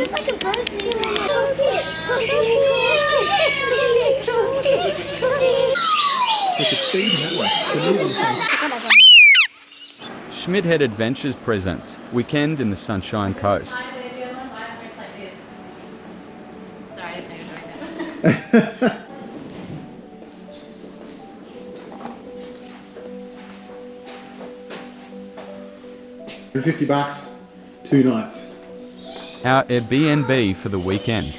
It's like a bird. Schmidhead Adventures presents Weekend in the Sunshine Coast. Sorry, I didn't know you were doing that. $50, 2 nights. Our Airbnb for the weekend.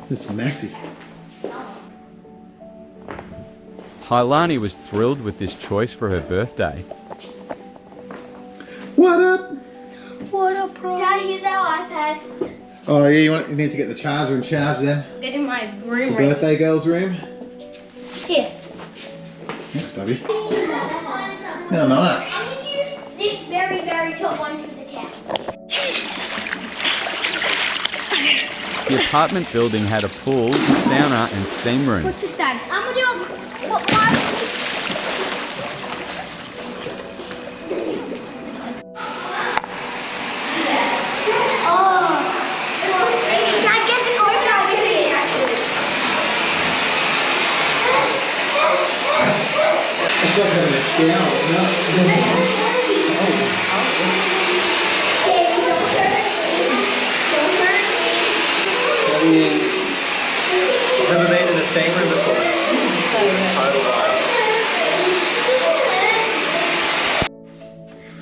It's massive. Taylani was thrilled with this choice for her birthday. What up? What up, bro? Dad, here's our iPad. Oh yeah, you need to get the charger and charge them. Get in my room, The birthday girl's room. Here. Thanks, Bubby. How nice. I'm gonna use this very, very top one for the towel. The apartment building had a pool, sauna and steam room. What's this, Dad? I'm gonna do a... What? Dad, get the GoPro with me, actually. It's like having a shower, no? That is... Never been in a steam room before.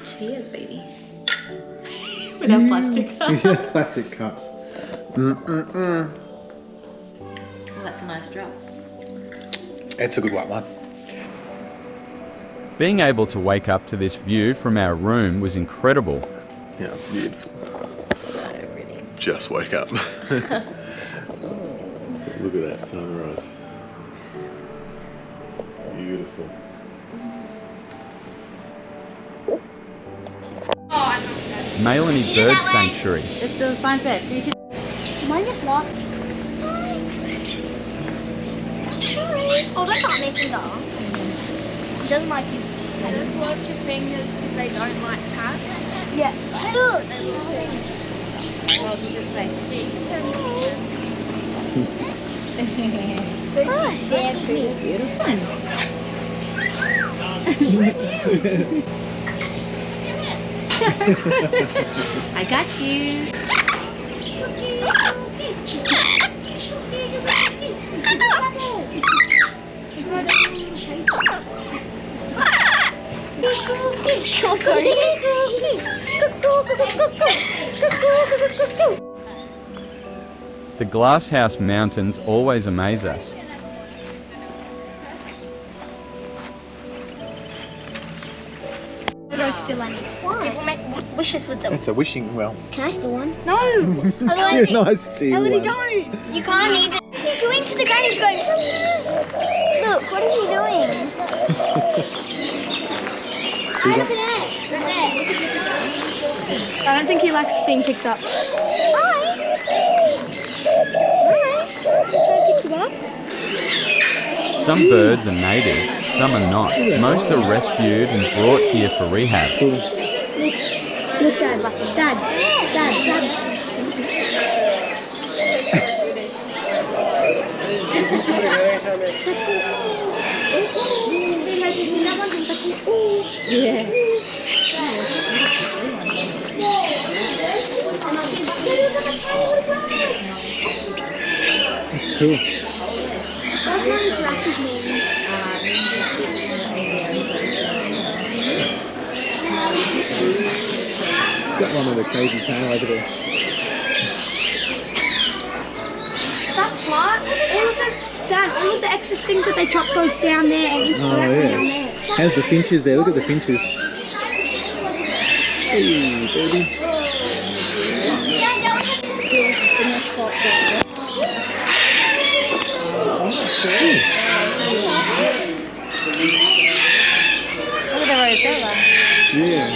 Cheers, baby. With our plastic cup. Yeah, plastic cups. Well, that's a nice drop. It's a good one. Being able to wake up to this view from our room was incredible. Yeah, beautiful. So pretty. Just woke up. Look at that sunrise. Beautiful. Maleny Bird Sanctuary. It's the science fair. Mine just locked. Oh, that's not making dog. He doesn't like you. Just watch your fingers because they don't like cats. Yeah. Look. Well, this way. Yeah, you can turn it Damn pretty. Beautiful. I got you. Oh, sorry. The Glasshouse Mountains always amaze us. Don't steal any. Why? People make wishes with them. It's a wishing well. Can I steal one? No. Otherwise, nice steal one. Don't. You can't even. He's doing to the ground. He's going. Look, what is he doing? Look at this. Right there. I don't think he likes being picked up. Hi. Can I pick you up? Some birds are native, some are not. Most are rescued and brought here for rehab. Look, Dad. Dad. Yeah. It's cool. That's not interactive maybe. It's that one with the crazy tail over there. That's smart. Dad, all of the excess things that they drop goes down there and into Oh that yeah. down there. How's the finches there? Look at the finches. Hey, baby. Look at the rosella. Yeah.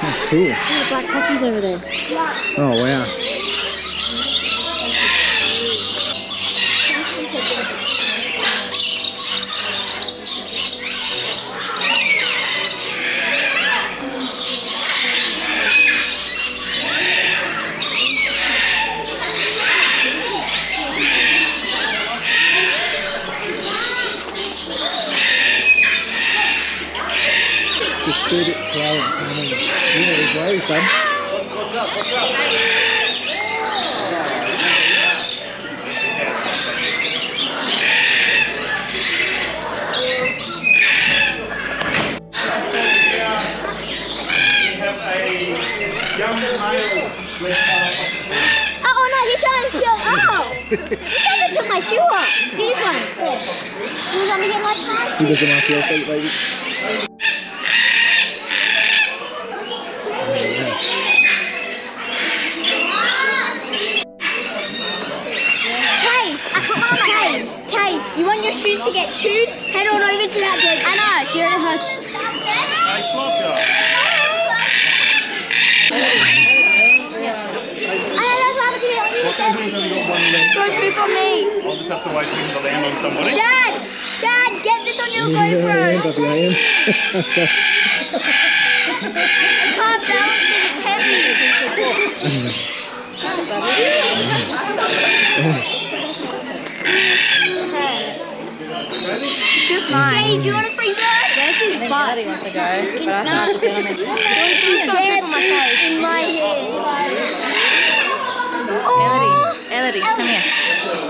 That's cool. Look at the black poppies over there. Oh wow. Feed it slow and calming. You know these ways, bud. Oh no, he's trying to kill. Oh! He's trying to put my shoe on. Do this one. You want me to get my time? He doesn't like your feet, baby. Kay, you want your shoes to get chewed? Head on over to that bed. I know, she already hurts. Don't poop on me. I'll just have to wait for him to land on somebody. Dad, get this on your GoPro. I am. I can't balance it, it's heavy. Just mine. Hey, do you want a free bird? This is butt. Daddy wants to go, but I don't have to tell him. She's got on my face. In my head. Elodie, come here.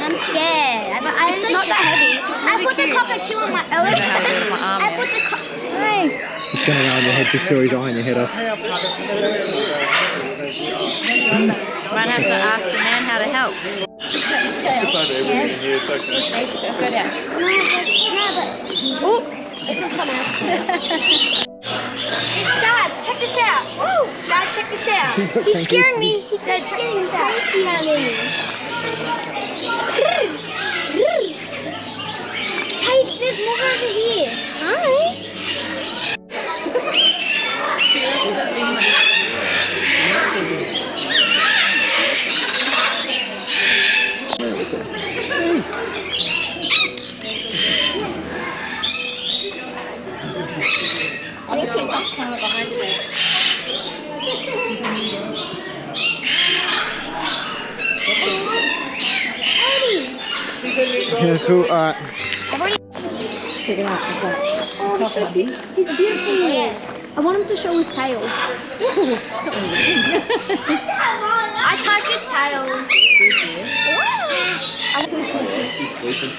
I'm scared. It's not that heavy. It's I really put the cute. cockatoo on my I don't know how to do it with my arm I yet. put the He's going to go on your head for sure. He's eyeing your head off. Might have to ask the man how to help. It's over everything in here, it's okay. Go down. Oh, this one's coming out. Dad, check this out. Woo! Dad, check this out. He's scaring me. Dad, check this out. Hey, there's more over here. Alright. Yeah, cool. Alright. He's beautiful. I want him to show his tail. I touched his tail. He's sleeping.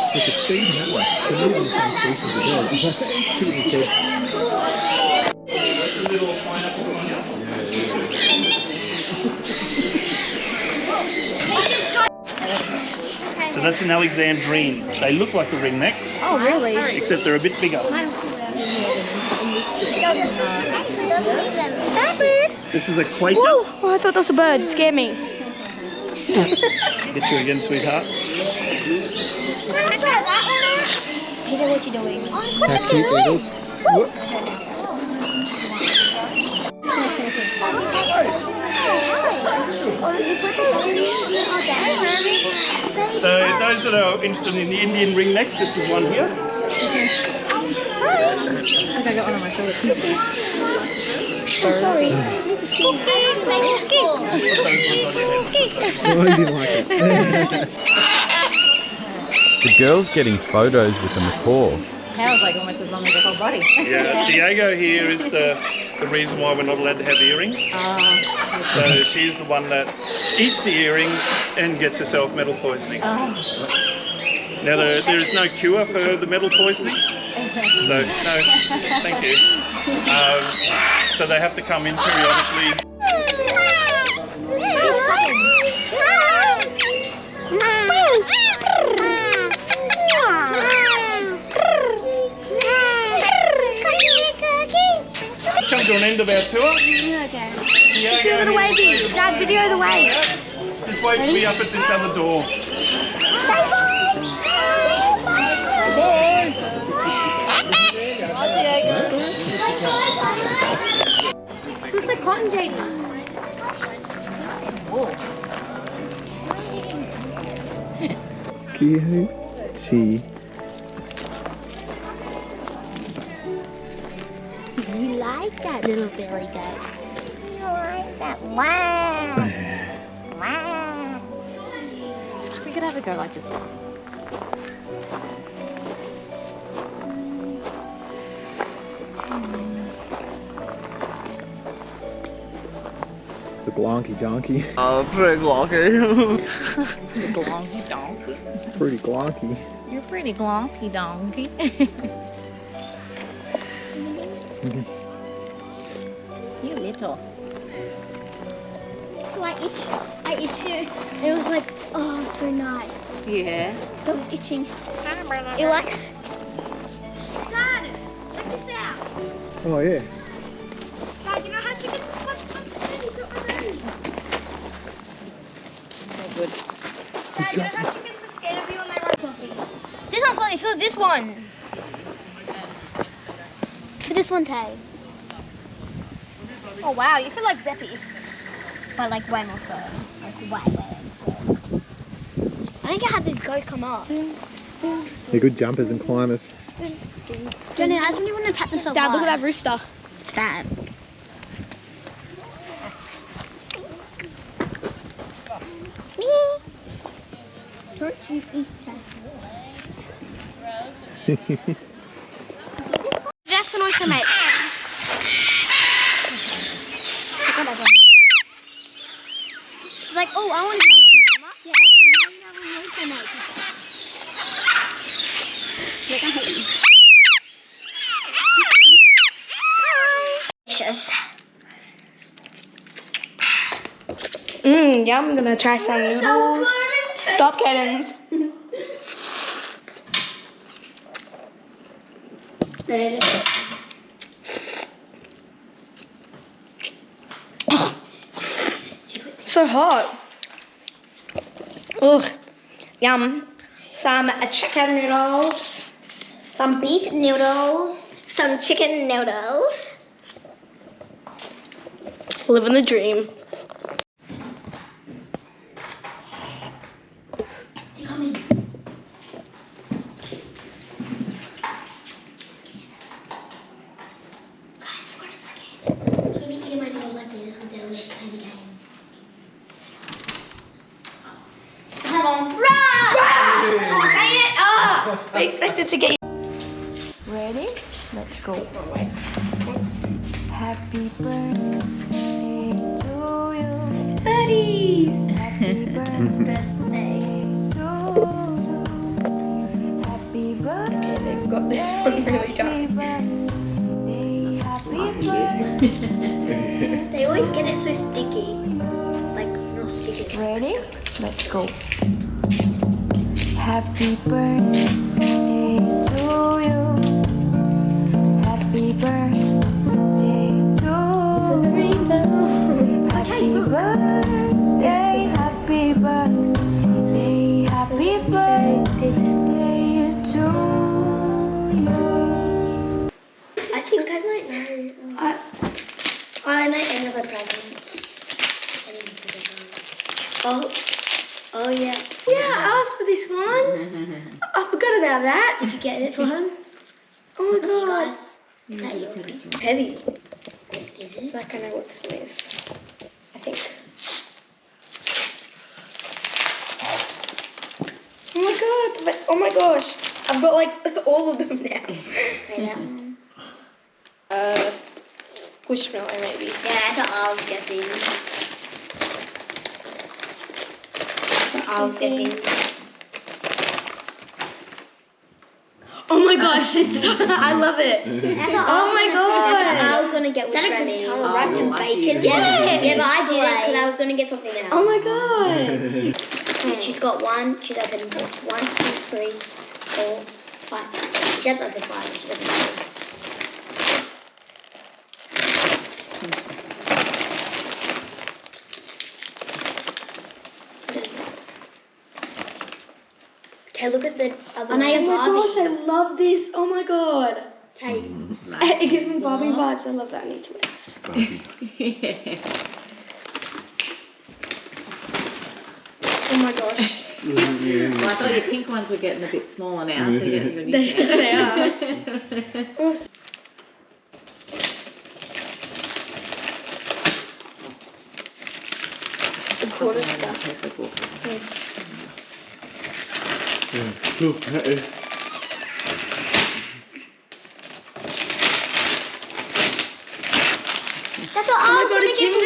Look, it's feeding that way. They're moving the same species as well. Two in his head. So that's an Alexandrine. They look like a ringneck, Oh, really? except they're a bit bigger. This is a Quaker. Oh, I thought that was a bird. It scared me. Get you again, sweetheart. Peter, what you doing? How cute it is. What? So those that are interested in the Indian ringnecks, this is one here. I think I got one on my shoulder. Sorry. Oh, you didn't like it. The girl's getting photos with the macaw. Tail's like almost as long as the whole body. Yeah, Diego here is the reason why we're not allowed to have earrings. So she's the one that eats the earrings and gets herself metal poisoning. Now there is no cure for the metal poisoning. So no, thank you. So they have to come in periodically. Come to an end of our tour. Okay. Diego, The wavy. Dad, video the wave. just wait for me up at this other door. Looks like cotton, Jaden. Cute. You like that little billy goat? You like that? Wow. Wow. We could have a go like this one. The glonky donkey. Oh, pretty glonky. Glonky donkey. Pretty glonky. You're pretty glonky donkey. You little. So I itched it. And it was like, oh, so nice. Yeah. So I was itching. It likes. Dad, check this out. Oh yeah. Dad, you know how chickens watch puppies already? So good. Dad, you know how chickens are scared of you when they run puppies? This one's funny. Feel this one. For this one, Tay. Oh wow, you feel like Zeppy. But like way more fur. Like way more fur. I don't get how these goats come up. They're good jumpers and climbers. Johnny, I just really want to pat them so Dad, hard. look at that rooster. It's fat. Me. Don't you eat that. That's an oyster, mate. It's like, oh, I want to know what you yeah, I want to know what you make. Look, I hate you. Delicious. Yum, I'm gonna try some noodles. Stop, Cadence. So hot. Ugh. Yum. Some chicken noodles. Some beef noodles. Some chicken noodles. Living the dream. I expected to get you. Ready? Let's go. Happy birthday to you. Buddies. Happy birthday to you. Happy birthday. Okay, they've got this one really done. Happy birthday. They always get it so sticky. Like, not sticky. Ready? Let's go. Happy birthday to you. Happy birthday to you. Happy birthday, happy birthday, happy birthday to you. I think I might know. I know another presents. Oh yeah. Yeah, I asked for this one. I forgot about that. Did you get it for him? Oh my You god. guys. That looks Heavy. is it? Like I know what this one is. I think. Oh my god. But, oh my gosh. I've got like all of them now. Try that one. Squishmallow maybe. Yeah, that's what I was guessing. That's what I was guessing. Oh my gosh, it's I love it. That's what Oh my god. That's what I was gonna get with Remy. Wrapped in bacon. Yeah. Yeah, but I didn't because I was gonna get something else. Oh my god. She's got one. She's opened 1, 2, 3, 4, 5. She hasn't opened 5. She's opened 4. Okay, look at the other one. Oh my gosh, I love this. Oh my god. Okay. It gives me Barbie vibes. I love that. I need to mix. Oh my gosh. Well, I thought your pink ones were getting a bit smaller now, so you're getting your new They are. The quarter stuff. That's what I was going to get for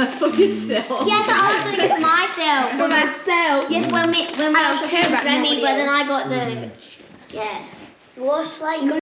myself. For yourself. Yeah, that's what I was going to get for myself. For myself. Yes, when we I don't care about Remy, nobody but then I else. got the, yeah. What's like